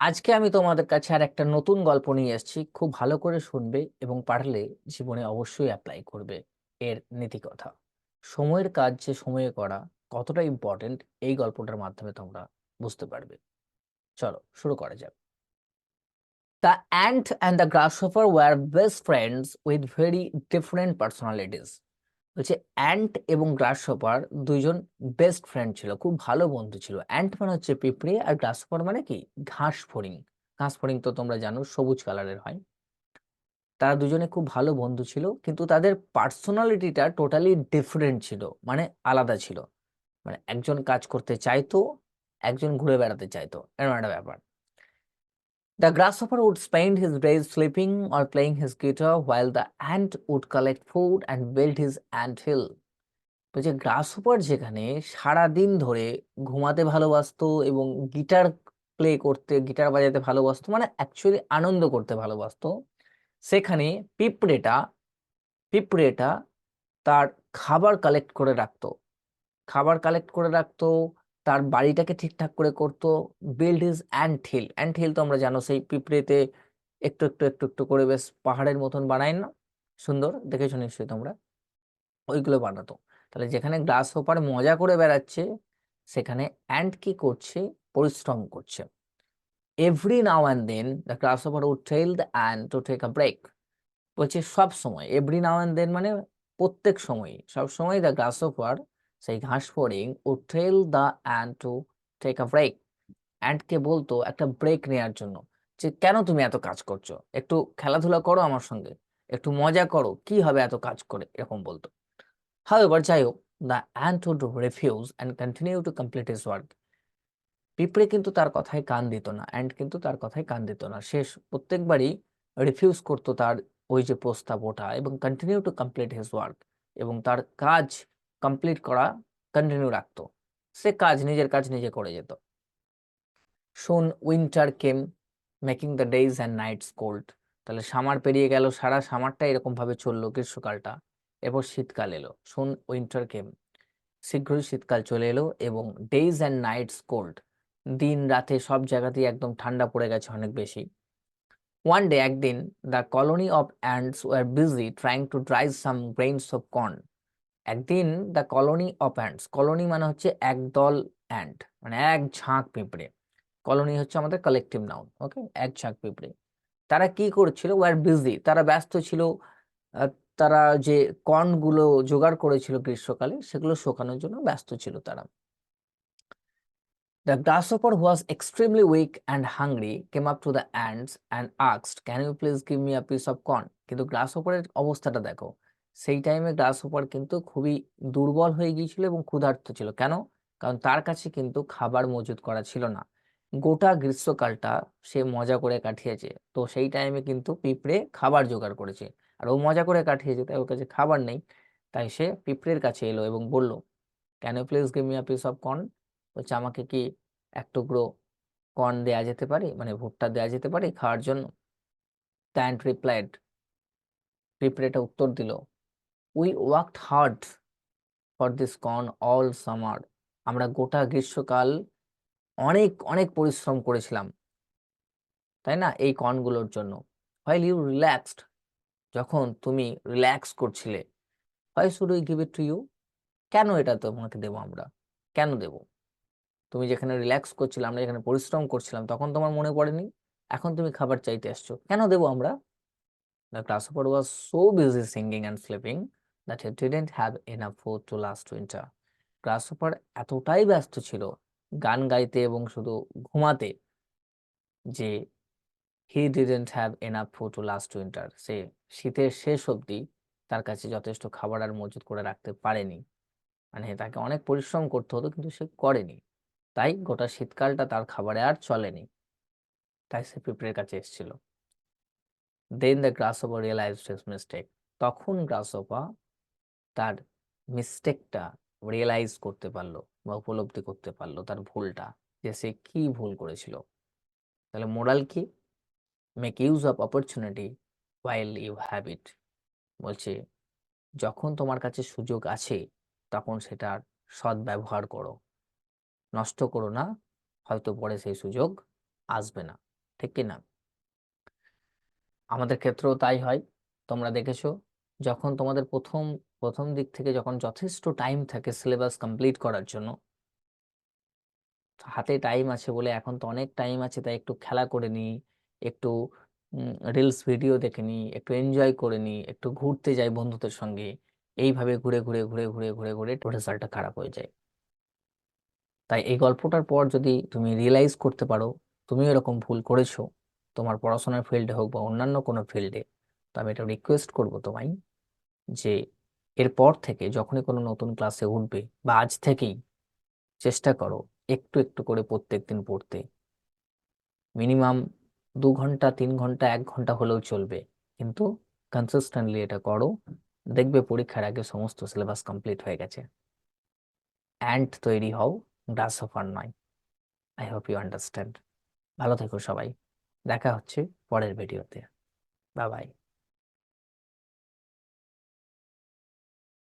আজকে আমি তোমাদের কাছে আর একটা নতুন গল্প নিয়ে এসেছি। খুব ভালো করে শুনবে এবং পারলে জীবনে অবশ্যই অ্যাপ্লাই করবে এর নীতি কথা। সময়ের কাজ যে সময়ে করা কতটা ইম্পর্টেন্ট এই গল্পটার মাধ্যমে তোমরা বুঝতে পারবে। চলো শুরু করা যাক। The ant and the grasshopper were best friends with very different personalities. বলছে অ্যান্ট এবং গ্রাসহপার দুইজন বেস্ট ফ্রেন্ড ছিল, খুব ভালো বন্ধু ছিল। অ্যান্ট মানে হচ্ছে পিঁপড়ে, আর গ্রাসহপার মানে কি ঘাস ফড়িং। ঘাস ফড়িং তো তোমরা জানো সবুজ কালারের হয়। তারা দুজনে খুব ভালো বন্ধু ছিল, কিন্তু তাদের পার্সোনালিটিটা টোটালি ডিফারেন্ট ছিল, মানে আলাদা ছিল। মানে একজন কাজ করতে চাইতো, একজন ঘুরে বেড়াতে চাইতো, এরকম একটা ব্যাপার। The grasshopper would spend his days sleeping or playing his guitar, while the ant would collect food and build his ant hill. বলছে গ্রাসহপার যেখানে সারা দিন ধরে ঘুমাতে ভালোবাসতো এবং গিটার প্লে করতে, গিটার বাজাতে ভালোবাসতো, মানে অ্যাকচুয়ালি আনন্দ করতে ভালোবাসতো, সেখানে পিঁপড়েটা পিঁপড়েটা তার খাবার কালেক্ট করে রাখতো। খাবার কালেক্ট করে রাখতো, তার বাড়িটাকে ঠিকঠাক করে করতো। Build his ant hill. Ant hill তো আমরা জানো সেই পিঁপড়েতে একটু একটু একটু একটু করে বেশ পাহাড়ের মতন বানায় না, সুন্দর দেখেছো নিশ্চয়ই তোমরা, ওইগুলো বানাতো। তাহলে যেখানে গ্লাস হোপার মজা করে বেড়াচ্ছে, সেখানে অ্যান্ট কি করছে, পরিশ্রম করছে। Every now and then the grasshopper would tell the ant to take a break. বলছে সব সময়, এভরি নাও অ্যান্ড দেন মানে প্রত্যেক সময়, সব সময় দ্য গ্লাস হোপার, সেই ঘাস ফড়িং, would tell the ant to take a break. অ্যান্টকে বলতো একটা ব্রেক নেওয়ার জন্য, যে কেন তুমি এত কাজ করছো, একটু খেলাধুলা করো আমার সঙ্গে, একটু মজা করো, কি হবে এত কাজ করে, এরকম বলতো। However, যাই হোক, the ant would refuse and continue to complete his work. পিঁপড়ে কিন্তু তার কথায় কান দিত না, অ্যান্ট কিন্তু তার কথায় কান দিত না। সে প্রত্যেকবারই রিফিউজ করতো তার ওই যে প্রস্তাব ওটা, এবং continue to complete his work, এবং তার কাজ কমপ্লিট করা কন্টিনিউ রাখতো। সে কাজ, নিজের কাজ নিজে করে যেত। Soon winter came, making the days and nights cold. তাহলে সামার পেরিয়ে গেল, সারা সামারটা এরকম ভাবে চললো, গ্রীষ্মকালটা। এরপর শীতকাল এলো, শুন উইন্টার কেম, শীঘ্রই শীতকাল চলে এলো, এবং ডেইজ অ্যান্ড নাইটস কোল্ড, দিন রাতে সব জায়গাতেই একদম ঠান্ডা পড়ে গেছে অনেক বেশি। ওয়ান ডে, একদিন, the colony of ants were busy trying to dry some grains of corn. একদিন the colony of ants, colony মানে হচ্ছে একদল অ্যান্ট, মানে এক ঝাঁক পিঁপড়ে। কলোনি হচ্ছে আমাদের কালেকটিভ নাউন, ওকে, এক ঝাঁক পিঁপড়ে। তারা কি করছিল, ওয়ার বিজি, তারা ব্যস্ত ছিল। আহ, তারা যে কর্ন গুলো জোগাড় করেছিল গ্রীষ্মকালে, সেগুলো শুকানোর জন্য ব্যস্ত ছিল তারা। The grasshopper, who was extremely weak and hungry, came up to the ants and asked, "Can you please give me a piece of corn?" কিন্তু গ্রাসহপারের অবস্থাটা দেখো, সেই টাইমে গ্রাসহপার কিন্তু খুবই দুর্বল হয়ে গিয়েছিল এবং ক্ষুধার্ত ছিল। কেন? কারণ তার কাছে কিন্তু খাবার মজুত করা ছিল না। গোটা গ্রীষ্মকালটা সে মজা করে কাটিয়েছে, তো সেই টাইমে কিন্তু পিঁপড়ে খাবার জোগাড় করেছে, আর ও মজা করে কাটিয়েছে, তাই ওর কাছে খাবার নেই। তাই সে পিঁপড়ের কাছে এলো এবং বলল, "can you please give me a piece of corn?" বলছে আমাকে কি এক টুকরো কর্ন দেয়া যেতে পারে, মানে ভুট্টা দেয়া যেতে পারে খাওয়ার জন্য। ট্যান্ট রিপ্লাইড, পিঁপড়েটা উত্তর দিল, we worked hard for this corn all summer. আমরা গোটা গ্রীষ্মকাল অনেক অনেক পরিশ্রম করেছিলাম, তাই না, এই কর্নগুলোর জন্য। হোয়াইল ইউ রিল্যাক্সড, যখন তুমি রিল্যাক্স করছিলে। Why should we give it to you, কেন এটা তোমাকে দেবো আমরা, কেন দেবো? তুমি যেখানে রিল্যাক্স করছিলে, আমরা যেখানে পরিশ্রম করছিলাম, তখন তোমার মনে পড়েনি? এখন তুমি খাবার চাইতে আসছো, কেন দেবো আমরা? The grasshopper was so busy singing and sleeping that he didn't have enough food to last winter. গ্রাসহপার এতটাই ব্যস্ত ছিল গান গাইতে এবং শুধু ঘুমাতে, যে he didn't have enough food to last winter, সে শীতের শেষ অবধি তার কাছে যথেষ্ট খাবার আর মজুত করে রাখতে পারেনি। মানে তাকে অনেক পরিশ্রম করতে হতো, কিন্তু সে করেনি। তাই গোটা শীতকালটা তার খাবারে আর চলেনি। তাই সে পিঁপড়ের কাছে এসেছিল। Then the grasshopper realised his mistake. তখন গ্রাসহপার তার মিস্টেকটা রিয়েলাইজ করতে পারলো বা উপলব্ধি করতে পারলো, তার ভুলটা, যে সে কি ভুল করেছিল। তাহলে মোরাল কি? Make use of opportunity while you have it. বলছে যখন তোমার কাছে সুযোগ আছে, তখন সেটার সদ্ব্যবহার করো, নষ্ট করো না, হয়তো পরে সেই সুযোগ আসবে না। ঠিক কি না? আমাদের ক্ষেত্রেও তাই হয়। তোমরা দেখেছো, যখন তোমাদের প্রথম প্রথম দিক থেকে যখন যথেষ্ট টাইম থাকে সিলেবাস কমপ্লিট করার জন্য, হাতে টাইম আছে বলে এখন তো অনেক টাইম আছে তাই একটু খেলা করে নিই, একটু রিলস ভিডিও দেখে নিই, একটু এনজয় করে নিই, একটু ঘুরতে যাই বন্ধুদের সঙ্গে। এইভাবে ঘুরে ঘুরে ঘুরে ঘুরে ঘুরে ঘুরে রেজাল্টটা খারাপ হয়ে যায়। তাই এই গল্পটার পর যদি তুমি রিয়েলাইজ করতে পারো তুমি এরকম ভুল করেছো, তোমার পড়াশোনার ফিল্ডে হোক বা অন্যান্য কোনো ফিল্ডে, তো আমি এটা রিকোয়েস্ট করবো তোমায় যে এরপর থেকে যখনই কোনো নতুন ক্লাসে উঠবে বা আজ থেকেই চেষ্টা করো একটু একটু করে প্রত্যেকদিন পড়তে। মিনিমাম 2 ঘন্টা, 3 ঘন্টা, 1 ঘন্টা হলেও চলবে, কিন্তু কনসিস্টেন্টলি এটা করো। দেখবে পরীক্ষার আগে সমস্ত সিলেবাস কমপ্লিট হয়ে গেছে। অ্যান্ড তৈরি হও, গ্রাসহপার নয়। I hope you understand. ভালো থেকো সবাই, দেখা হচ্ছে পরের ভিডিওতে। Bye by.